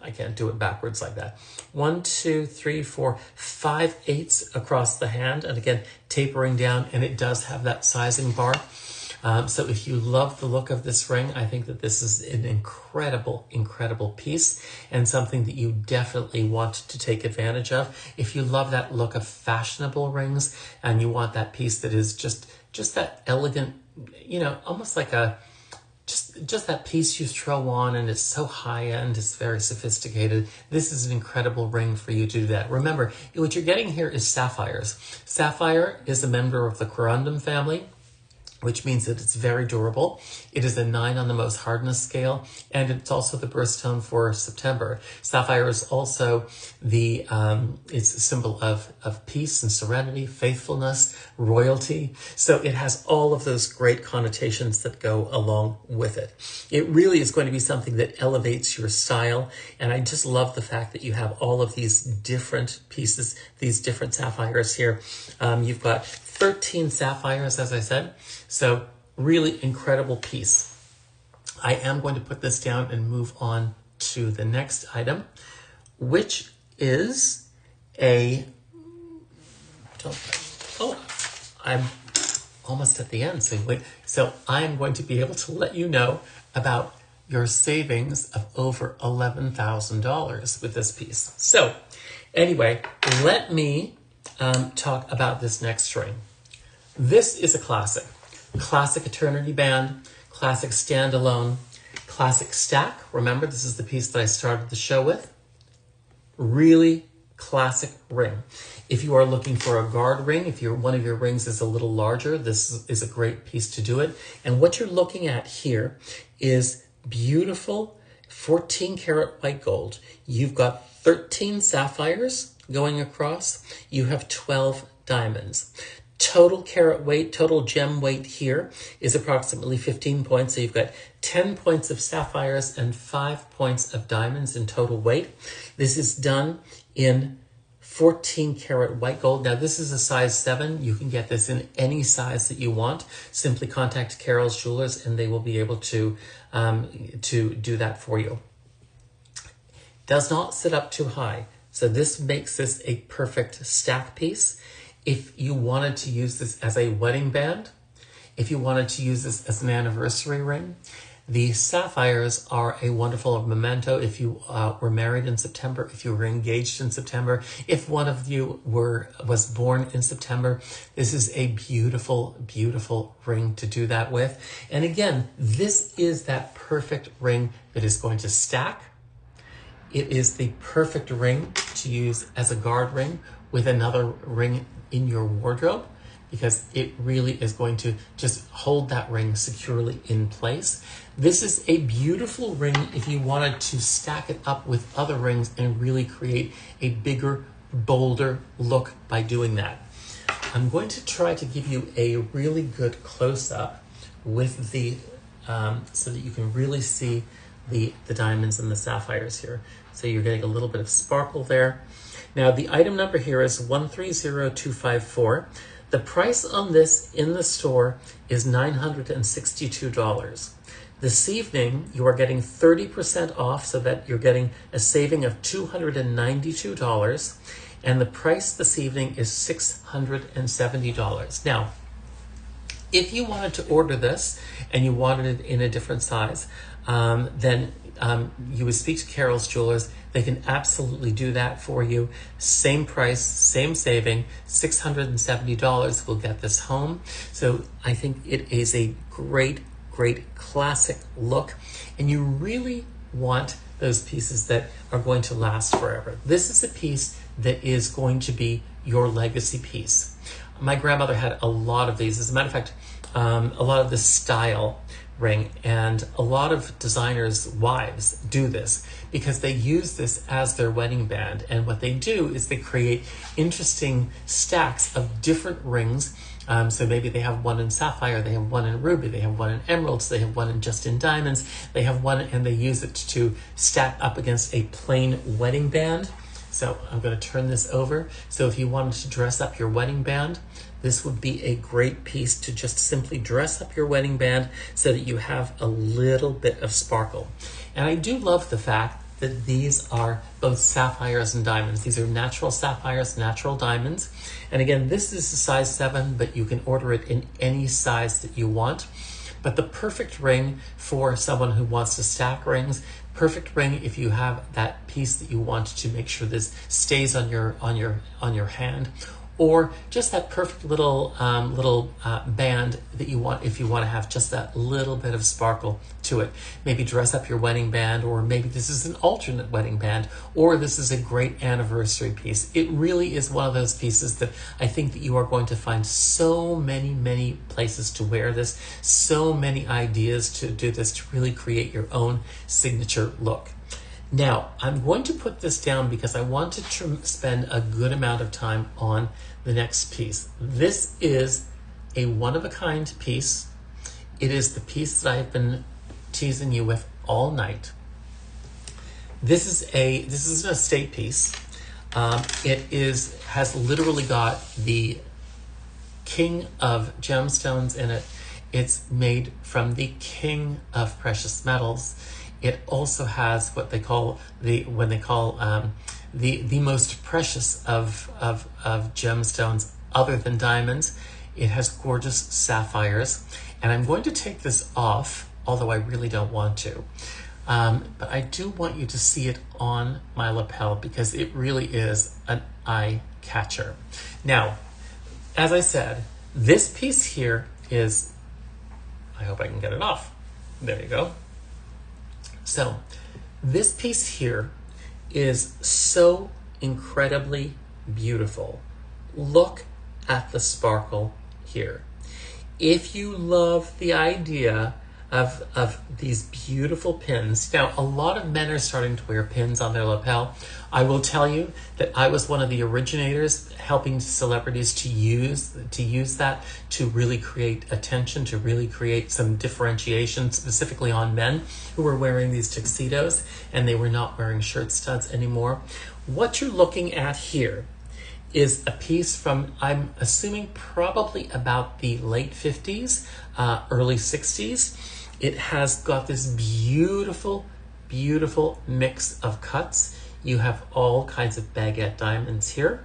I can't do it backwards like that. 1, 2, 3, 4, 5/8 across the hand. And again, tapering down, and it does have that sizing bar. So if you love the look of this ring, I think that this is an incredible piece, and something that you definitely want to take advantage of. If you love that look of fashionable rings, and you want that piece that is just that elegant, almost like just that piece you throw on, and it's so high-end, it's very sophisticated. This is an incredible ring for you to do that. Remember, what you're getting here is sapphires. Sapphire is a member of the corundum family, which means that it's very durable. It is a 9 on the most hardness scale, and it's also the birthstone for September. Sapphire is also it's a symbol of peace and serenity, faithfulness, royalty. So it has all of those great connotations that go along with it. It really is going to be something that elevates your style, and I just love the fact that you have all of these different pieces, these different sapphires here. You've got 13 sapphires, as I said. So really incredible piece. I am going to put this down and move on to the next item, which is I'm almost at the end. So I'm going to be able to let you know about your savings of over $11,000 with this piece. So anyway, let me talk about this next ring. This is a classic eternity band, classic standalone, classic stack. Remember, this is the piece that I started the show with. Really classic ring. If you are looking for a guard ring, if one of your rings is a little larger, this is a great piece to do it. And what you're looking at here is beautiful 14 karat white gold. You've got 13 sapphires going across. You have 12 diamonds. Total carat weight, total gem weight here is approximately 15 points. So you've got 10 points of sapphires and 5 points of diamonds in total weight. This is done in 14 karat white gold. Now this is a size 7. You can get this in any size that you want. Simply contact Carroll's Jewelers and they will be able to do that for you. Does not sit up too high. So this makes this a perfect stack piece. If you wanted to use this as a wedding band, if you wanted to use this as an anniversary ring, the sapphires are a wonderful memento. If you were married in September, if you were engaged in September, if one of you was born in September, this is a beautiful, beautiful ring to do that with. And again, this is that perfect ring that is going to stack. It is the perfect ring to use as a guard ring with another ring in your wardrobe, because it really is going to just hold that ring securely in place. This is a beautiful ring if you wanted to stack it up with other rings and really create a bigger, bolder look by doing that. I'm going to try to give you a really good close-up with the, so that you can really see the diamonds and the sapphires here. So you're getting a little bit of sparkle there. Now the item number here is 130254. The price on this in the store is $962. This evening, you are getting 30% off, so that you're getting a saving of $292. And the price this evening is $670. Now, if you wanted to order this and you wanted it in a different size, then you would speak to Carroll's Jewelers. They can absolutely do that for you. Same price, same saving, $670 will get this home. So I think it is a great, great classic look. And you really want those pieces that are going to last forever. This is a piece that is going to be your legacy piece. My grandmother had a lot of these. As a matter of fact, a lot of this style ring, and a lot of designers' wives do this because they use this as their wedding band. And what they do is they create interesting stacks of different rings. So maybe they have one in sapphire, they have one in ruby, they have one in emeralds, they have one in just in diamonds, they have one, and they use it to stack up against a plain wedding band. So I'm going to turn this over. So if you wanted to dress up your wedding band, this would be a great piece to just simply dress up your wedding band so that you have a little bit of sparkle. And I do love the fact that these are both sapphires and diamonds. These are natural sapphires, natural diamonds. And again, this is a size 7, but you can order it in any size that you want. But the perfect ring for someone who wants to stack rings, perfect ring if you have that piece that you want to make sure this stays on your hand, or just that perfect little band that you want if you want to have just that little bit of sparkle to it. Maybe dress up your wedding band, or maybe this is an alternate wedding band, or this is a great anniversary piece. It really is one of those pieces that I think that you are going to find so many places to wear this, so many ideas to do this, to really create your own signature look. Now, I'm going to put this down because I want to spend a good amount of time on the next piece. This is a one-of-a-kind piece. It is the piece that I've been teasing you with all night. This is an estate piece. It has literally got the king of gemstones in it. It's made from the king of precious metals. It also has what they call the most precious of gemstones other than diamonds. It has gorgeous sapphires. And I'm going to take this off, although I really don't want to. But I do want you to see it on my lapel because it really is an eye catcher. Now, as I said, this piece here is, I hope I can get it off. There you go. So this piece here is so incredibly beautiful. Look at the sparkle here. If you love the idea of these beautiful pins, now a lot of men are starting to wear pins on their lapel. I will tell you that I was one of the originators helping celebrities to use that to really create attention, to really create some differentiation, specifically on men who were wearing these tuxedos and they were not wearing shirt studs anymore. What you're looking at here is a piece from, I'm assuming, probably about the late 50s, early 60s. It has got this beautiful, beautiful mix of cuts. You have all kinds of baguette diamonds here.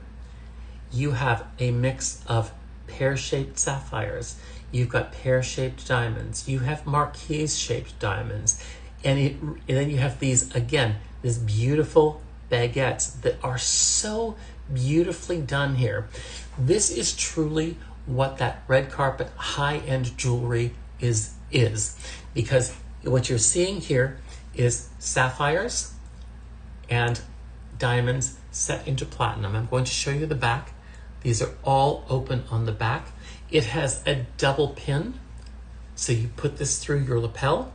You have a mix of pear-shaped sapphires. You've got pear-shaped diamonds. You have marquise-shaped diamonds. And then you have these, again, these beautiful baguettes that are so beautifully done here. This is truly what that red carpet high-end jewelry is, because what you're seeing here is sapphires and diamonds set into platinum. I'm going to show you the back. These are all open on the back. It has a double pin, so you put this through your lapel,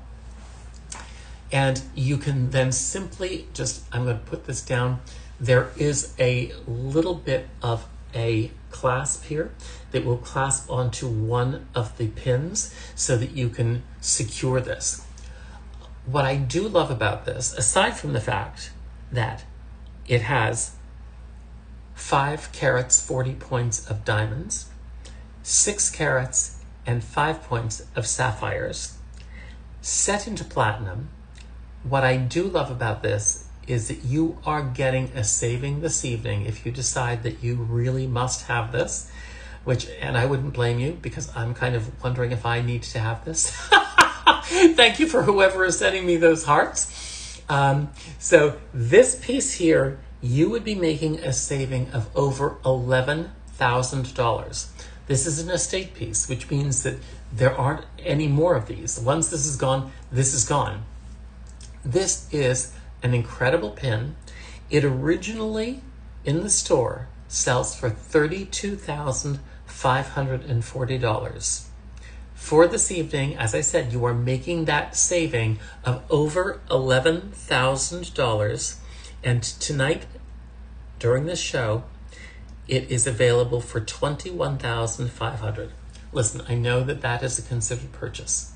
and you can then simply just, I'm going to put this down. There is a little bit of a clasp here that will clasp onto one of the pins so that you can secure this. What I do love about this, aside from the fact that it has 5 carats, 40 points of diamonds, 6 carats and 5 points of sapphires, set into platinum, what I do love about this is that you are getting a saving this evening if you decide that you really must have this, and I wouldn't blame you because I'm kind of wondering if I need to have this. Thank you for whoever is sending me those hearts. So this piece here, you would be making a saving of over $11,000. This is an estate piece, which means that there aren't any more of these. Once this is gone, this is gone. This is an incredible pin. It originally in the store sells for $32,540. For this evening, as I said, you are making that saving of over $11,000. And tonight, during this show, it is available for $21,500. Listen, I know that that is a considered purchase.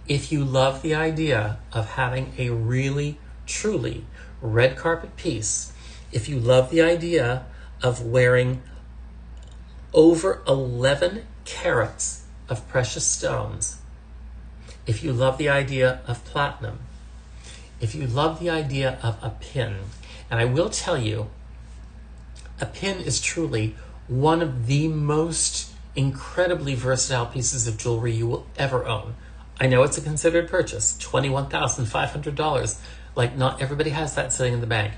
If you love the idea of having a really, truly red carpet piece, if you love the idea of wearing over 11 carats of precious stones, if you love the idea of platinum, if you love the idea of a pin, and I will tell you, a pin is truly one of the most incredibly versatile pieces of jewelry you will ever own. I know it's a considered purchase, $21,500. Like, not everybody has that sitting in the bank.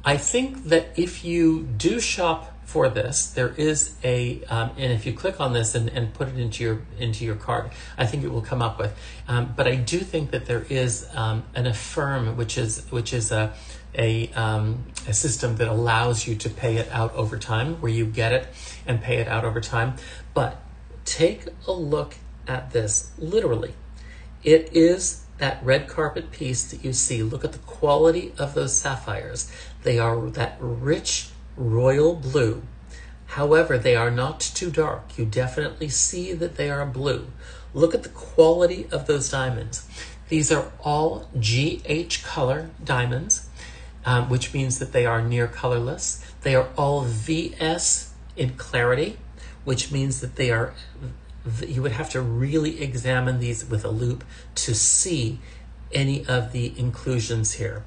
I think that if you do shop for this, there is a, and if you click on this and put it into your cart, I think it will come up with. But I do think that there is an Affirm, which is a system that allows you to pay it out over time, where you get it and pay it out over time. But take a look at this. Literally, it is that red carpet piece that you see. Look at the quality of those sapphires. They are that rich royal blue. However, they are not too dark. You definitely see that they are blue. Look at the quality of those diamonds. These are all GH color diamonds, which means that they are near colorless. They are all VS in clarity, which means that they are, you would have to really examine these with a loupe to see any of the inclusions here.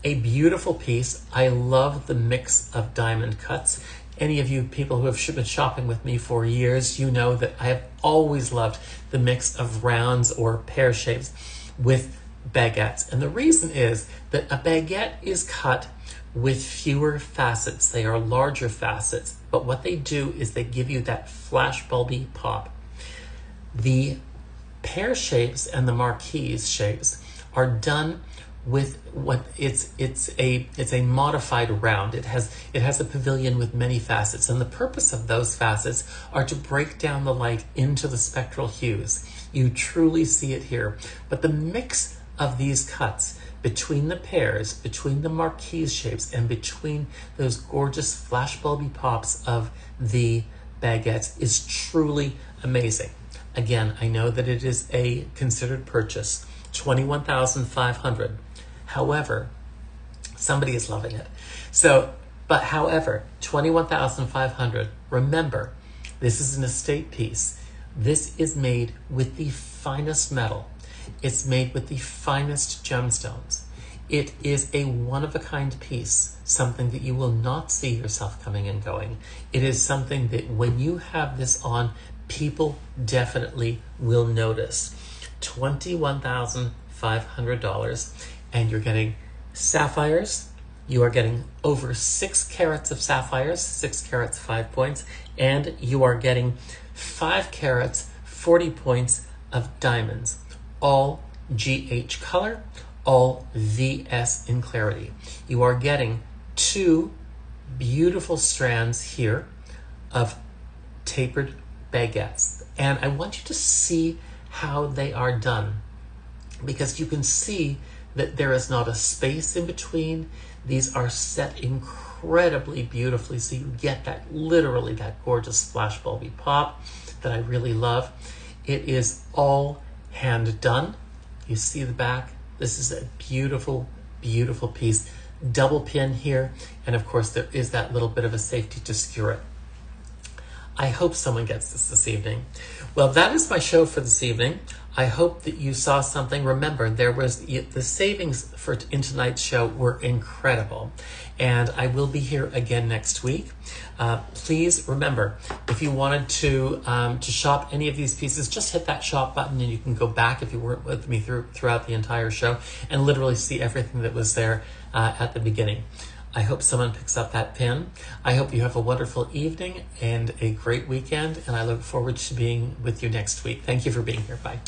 A beautiful piece. I love the mix of diamond cuts. Any of you people who have been shopping with me for years, you know that I have always loved the mix of rounds or pear shapes with baguettes. And the reason is that a baguette is cut with fewer facets. They are larger facets, but what they do is they give you that flash bulby pop. The pear shapes and the marquise shapes are done with what it's a modified round. It has a pavilion with many facets, and the purpose of those facets are to break down the light into the spectral hues. You truly see it here. But the mix of these cuts between the pears, between the marquise shapes, and between those gorgeous flash bulby pops of the baguettes is truly amazing. Again, I know that it is a considered purchase, $21,500. However, somebody is loving it. However, $21,500. Remember, this is an estate piece. This is made with the finest metal. It's made with the finest gemstones. It is a one-of-a-kind piece, something that you will not see yourself coming and going. It is something that when you have this on, people definitely will notice. $21,500, and you're getting sapphires. You are getting over 6 carats of sapphires, 6 carats, 5 points, and you are getting 5 carats, 40 points of diamonds, all GH color, all VS in clarity. You are getting 2 beautiful strands here of tapered baguettes. And I want you to see how they are done, because you can see that there is not a space in between. These are set incredibly beautifully, so you get that, literally that gorgeous splash bulby pop that I really love. It is all hand done. You see the back. This is a beautiful, beautiful piece. Double pin here, and of course there is that little bit of a safety to secure it. I hope someone gets this evening. Well, that is my show for this evening. I hope that you saw something. Remember, there was the savings in tonight's show were incredible, and I will be here again next week. Please remember, if you wanted to shop any of these pieces, just hit that shop button, and you can go back if you weren't with me throughout the entire show and literally see everything that was there at the beginning. I hope someone picks up that pin. I hope you have a wonderful evening and a great weekend, and I look forward to being with you next week. Thank you for being here. Bye.